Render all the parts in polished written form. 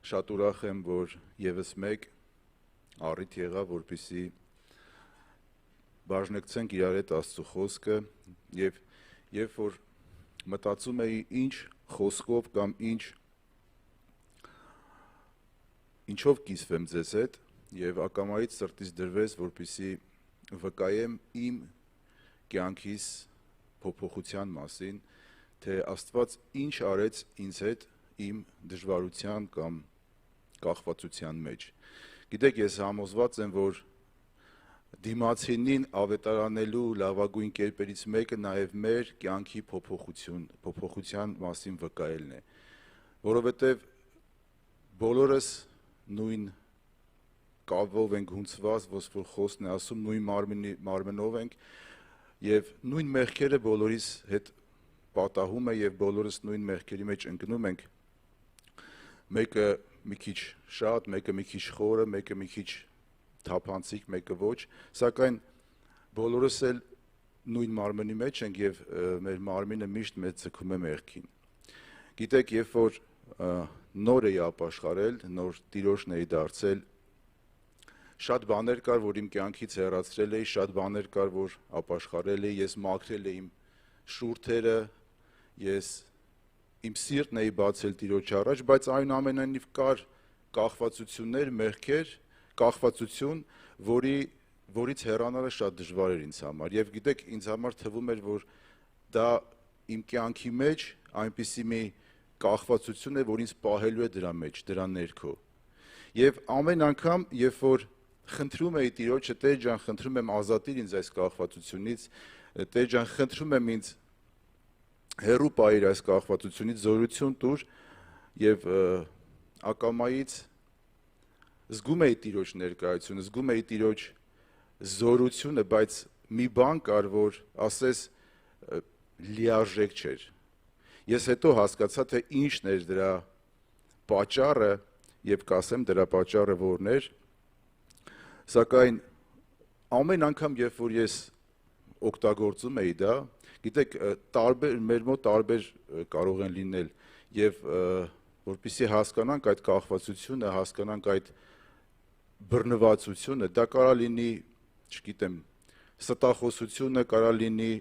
Շատ ուրախ եմ, որ եւս մեկ առիթ եղավ, որպեսզի բաժնեկցենք իրար հետ Աստծո խոսքը եւ երբ որ մտածում էի ինչ խոսքով կամ ինչով կիսվեմ ձեզ հետ եւ ակամայից սրտից դրվեց, որպեսզի վկայեմ իմ կյանքիս փոփոխության մասին, թե Աստված ինչ արեց ինձ հետ իմ դժվարության կամ կախվածության մեջ։ Գիտեք, ես համոզված եմ, որ դիմացինին ավետարանելու լավագույն կերպերից մեկը նաև մեր կյանքի փոփոխության մասին վկայելն է, որովհետև բոլորս նույն կավով ենք հունցված, ոնց որ խոսքն է ասում, նույն մարմնով ենք եւ նույն մեղքերը բոլորիս հետ պատահում է եւ բոլորս նույն մեղքերի մեջ ընկնում ենք, մեկը մի քիչ շատ, մեկը մի քիչ խորը, մեկը մի քիչ թափանցիկ, մեկը ոչ, սակայն բոլորս էլ նույն մարմնի մեջ ենք եւ մեր մարմինը միշտ մեզ ձգում է մեղքին։ Գիտեք, երբ որ նոր էի ապաշխարել, նոր տիրոջն էի դարձել, շատ բաներ կար, որ իմ կյանքից հեռացրել էի, շատ բաներ կար, որ ապաշխարել էի, ես մաքրել էի իմ շուրթերը, ես իմ սիրտն էի բացել Տիրոջ առաջ, բայց այնուամենայնիվ կար կախվածություններ, մեղքեր, կախվածություն, որից հեռանալը շատ դժվար էր ինձ համար։ Եվ գիտեք, ինձ համար թվում էր, որ դա իմ կյանքի մեջ այնպիսի մի կախվածություն է, որ ինձ պահելու է դրա մեջ, դրա ներքո։ Եվ ամեն անգամ, երբ որ խնդրում էի Տիրոջը, Տեր ջան, խնդրում եմ ազատիր ինձ այս կախվածությունից, Տեր ջան, խնդրում եմ ինձ հեռու պահիր այս կախվածությունից, զորություն տուր եւ ակամայից զգում էի Տիրոջ ներկայությունը, զգում էի Տիրոջ զորությունը, բայց մի բան կար, որ ասես լիարժեք չէր։ Ես հետո հասկացա, թե ինչն էր դրա պատճառը եւ կասեմ դրա պատճառը որն էր, սակայն ամեն անգամ, երբ որ ես օգտագործում էի դա, գիտեք, մեր մոտ տարբեր կարող են լինել եւ որպեսզի հասկանանք այդ կախվածությունը, հասկանանք այդ բռնվածությունը, դա կարա լինի, չգիտեմ, ստախոսությունը, կարա լինի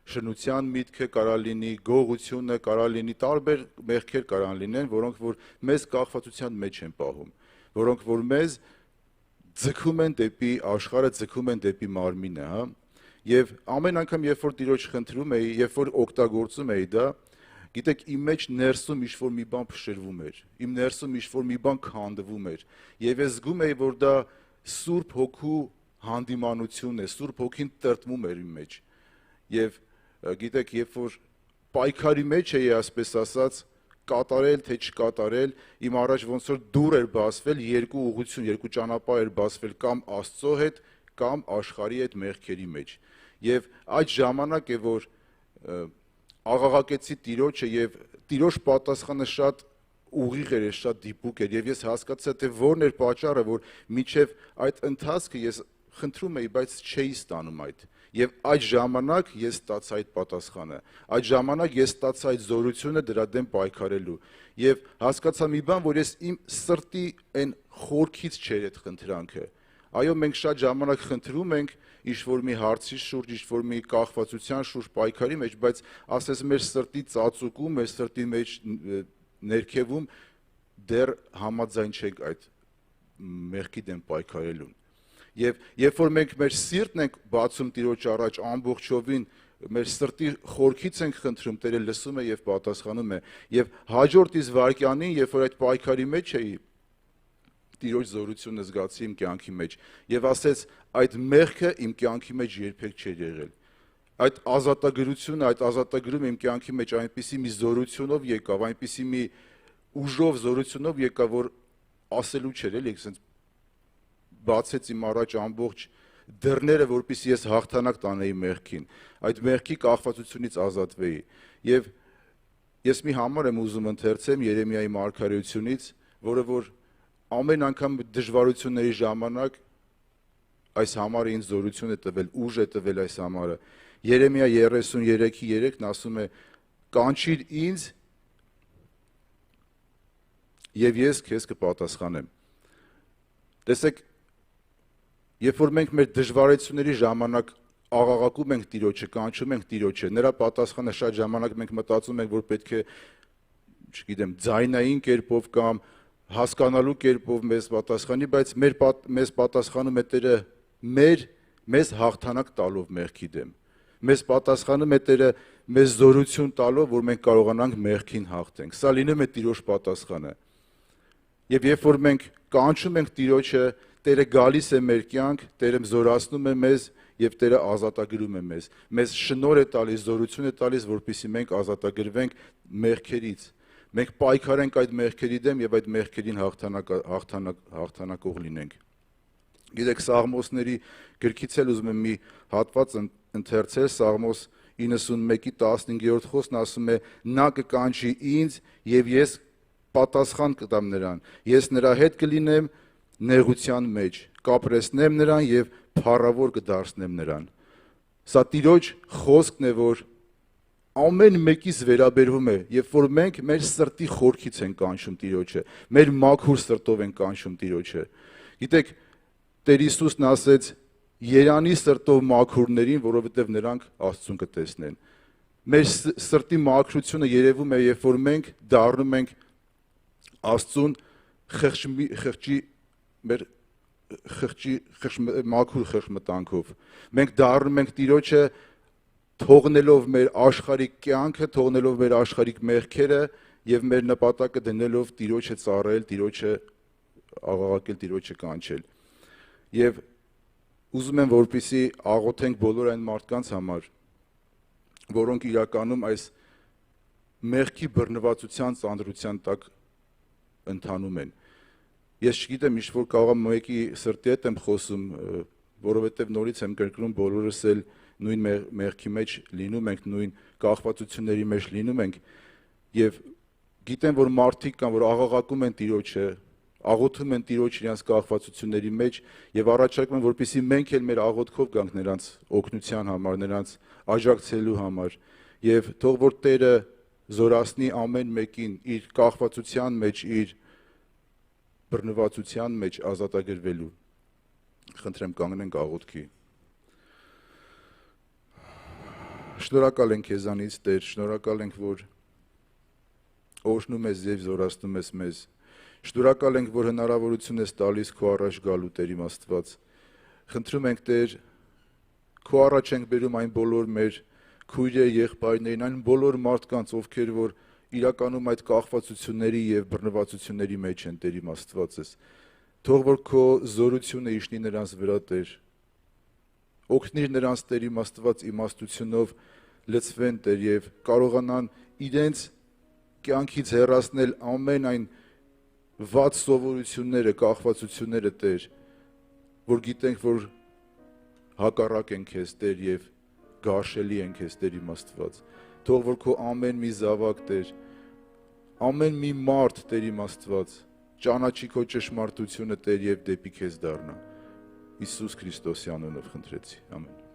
շնության միտքը, կարա լինի գողությունը, կարա լինի տարբեր մեղքեր կարան լինեն, որոնք որ մեզ կախվածության մեջ են պահում, որոնք որ մեզ ձգում են դեպի աշխարհը, ձգում են դեպի մարմինը, հա։ Եվ ամեն անգամ, երբ որ Տիրոջ խնդրում էի, երբ որ օգտագործում էի դա, գիտեք, իմ մեջ ներսում ինչ-որ մի բան փշրվում էր, իմ ներսում ինչ-որ մի բան քանդվում էր, եւ ես զգում էի, որ դա Սուրբ Հոգու հանդիմանություն է, Սուրբ Հոգին տրտմում էր իմ մեջ։ Եվ գիտեք, երբ որ պայքարի մեջ էի, ասպես ասած, կատարել թե չկատարել, իմ առաջ ոնց որ դուռ էր բացվել, երկու ուղղություն, երկու ճանապարհ էր բացվել կամ Աստծո հետ, կամ աշխարհի հետ մեղքերի մեջ։ Եվ այդ ժամանակ է, որ աղաղակեցի Տիրոջը եւ Տիրոջ պատասխանը շատ ուղիղ էր, շատ դիպուկ էր եւ ես հասկացա, թե որն էր պատճառը, որ մինչեւ այդ ընթացքը ես խնդրում էի, բայց չէի ստանում այդ։ Եվ այդ ժամանակ ես ստացա այդ պատասխանը։ Այդ ժամանակ ես ստացա այդ զորությունը դրա դեմ պայքարելու։ Եվ հասկացա մի բան, որ ես իմ սրտի այն խորքից չէր այդ խնդրանքը։ Այո, մենք շատ ժամանակ խնդրում ենք ինչ-որ մի հարցի շուրջ, ինչ-որ մի կախվածության շուրջ պայքարի մեջ, բայց ասես մեր սրտի ծածուկում, մեր սրտի մեջ ներքևում դեռ համաձայն չենք այդ մեղքի դեմ պայքարելուն։ Եվ երբ որ մենք մեր սիրտն ենք բացում Տիրոջ առաջ ամբողջովին, մեր սրտի խորքից ենք խնդրում, Տերը լսում է եւ պատասխանում է։ Եվ հաջորդ իսկ վայրկյանին, երբ որ այդ պայքարի մեջ էի, Տիրոջ զորությունը զգացի իմ կյանքի մեջ եւ ասեց այդ մեղքը իմ կյանքի մեջ երբեք չէր եղել։ Այդ ազատագրությունը, այդ ազատագրումը իմ կյանքի մեջ այնպիսի մի զորությունով եկավ, այնպիսի մի ուժով զորությունով եկավ, որ ասելու չէր, էլի, ասենց բացեց իմ առաջ ամբողջ դռները, որպեսզի ես հաղթանակ տանեի մեղքին, այդ մեղքի կախվածությունից ազատվեի։ Եվ ես մի համար եմ ուզում ընթերցեմ Երեմիայի մարգարեությունից, որը որ ամեն անգամ դժվարությունների ժամանակ այս համարը ինձ զորություն է տվել, ուժ է տվել այս համարը։ Երեմիա 33:3-ն ասում է. «Կանչիր ինձ եւ ես քեզ կպատասխանեմ։ Տեսեք, երբ որ մենք մեր դժվարությունների ժամանակ աղաղակում ենք Տիրոջը, կանչում ենք Տիրոջը, նրա պատասխանը շատ ժամանակ մենք մտածում ենք, որ պետք է, չգիտեմ, ձայնային կերպով կամ հասկանալու կերպով մեզ պատասխանի, բայց մեզ պատասխանում է Տերը մեզ հաղթանակ տալով մեղքի դեմ։ Մեզ պատասխանում է Տերը մեզ զորություն տալով, որ մենք կարողանանք մեղքին հաղթենք։ Սա լինում է Տիրոջ պատասխանը։ Եվ երբ որ մենք կանչում ենք Տիրոջը, Տերը գալիս է մեր կյանք, Տերը զորացնում է մեզ եւ Տերը ազատագրում է մեզ։ Մեզ շնորհ է տալիս, զորություն է տալիս, որպեսզի մենք ազատագրվենք մեղքերից։ Մենք պայքարենք այդ մեղքերի դեմ եւ այդ մեղքերին հաղթանակող լինենք։ Գիտեք, Սաղմոսների գրքից էլ ուզում եմ մի հատված ընթերցել, Սաղմոս 91-ի 15-րդ խոսքն ասում է. «Նա կկանչի ինձ եւ ես պատասխան կտամ նրան, ես նրա հետ կլինեմ նեղության մեջ, կապրեսնեմ նրան եւ փառավոր կդարձնեմ նրան»։ Սա Տիրոջ խոսքն է, որ ամեն մեկից վերաբերվում է, երբ որ մենք մեր սրտի խորքից ենք կանչում Տիրոջը, մեր մաքուր սրտով ենք կանչում Տիրոջը։ Գիտեք, Տեր Հիսուսն ասեց. «Երանի սրտով մաքուրներին, որովհետև նրանք Աստծուն կտեսնեն»։ Մեր սրտի մաքրությունը երևում է, երբ որ մենք դառնում ենք Աստծուն մաքուր խղճմտանքով։ Մենք դառնում ենք Տիրոջը թողնելով մեր աշխարհիկ կյանքը, թողնելով մեր աշխարհիկ մեղքերը եւ մեր նպատակը դնելով Տիրոջը ծառայել, Տիրոջը աղաղակել, Տիրոջը կանչել։ Եվ ուզում եմ, որպեսզի աղոթենք բոլոր այն մարդկանց համար, որոնք իրականում այս մեղքի բռնվածության ծանրության տակ ընթանում են։ Ես չգիտեմ, ինչ որ կարող եմ մեկի սրտի հետ եմ խոսում, որովհետև նորից եմ կրկնում, բոլորս էլ նույն մեղքի մեջ լինում ենք, նույն կախվածությունների մեջ լինում ենք, եւ գիտեմ, որ մարդիկ կան, որ աղաղակում են Տիրոջը, աղոթում են Տիրոջ իրենց կախվածությունների մեջ եւ առաջարկում են, որպեսզի մենք էլ մեր աղոթքով գանք նրանց օգնության համար, նրանց աջակցելու համար, եւ թող որ Տերը զորացնի ամեն մեկին իր կախվածության մեջ, իր բռնվածության մեջ ազատագրվելու։ Խնդրեմ կանգնենք աղոթքի։ Շնորհակալ ենք քեզանից, Տեր, շնորհակալ ենք, որ օրհնում ես եւ զորացնում ես մեզ։ Շնորհակալ ենք, որ հնարավորություն ես տալիս քո առաջ գալու, Տեր իմ Աստված։ Խնդրում ենք, Տեր, քո առաջ ենք բերում այն բոլոր մեր քույրեր, եղբայրներին, այն բոլոր մարդկանց, ովքեր որ իրականում այդ կախվածությունների եւ բռնվածությունների մեջ են, Տեր իմ Աստվածս։ Թող որ քո զորությունը իջնի նրանց վրա, Տեր։ Օգնիր նրանց, Տեր իմ Աստված, իմաստությունով լցվեն, Տեր, եւ կարողանան իրենց կյանքից հեռացնել ամեն այն վատ սովորությունները, կախվածությունները, Տեր, որ գիտենք, որ հակառակ են քեզ, Տեր, եւ գարշելի են քեզ, Տեր իմ Աստված։ Թող որ քո ամեն մի զավակ, Տեր, ամեն մի մարդ, Տեր իմ Աստված, ճանաչի քո ճշմարտությունը, Տեր, եւ դեպի քեզ դառնա։ Հիսուս Քրիստոսի անունով խնդրեցի։ Ամեն։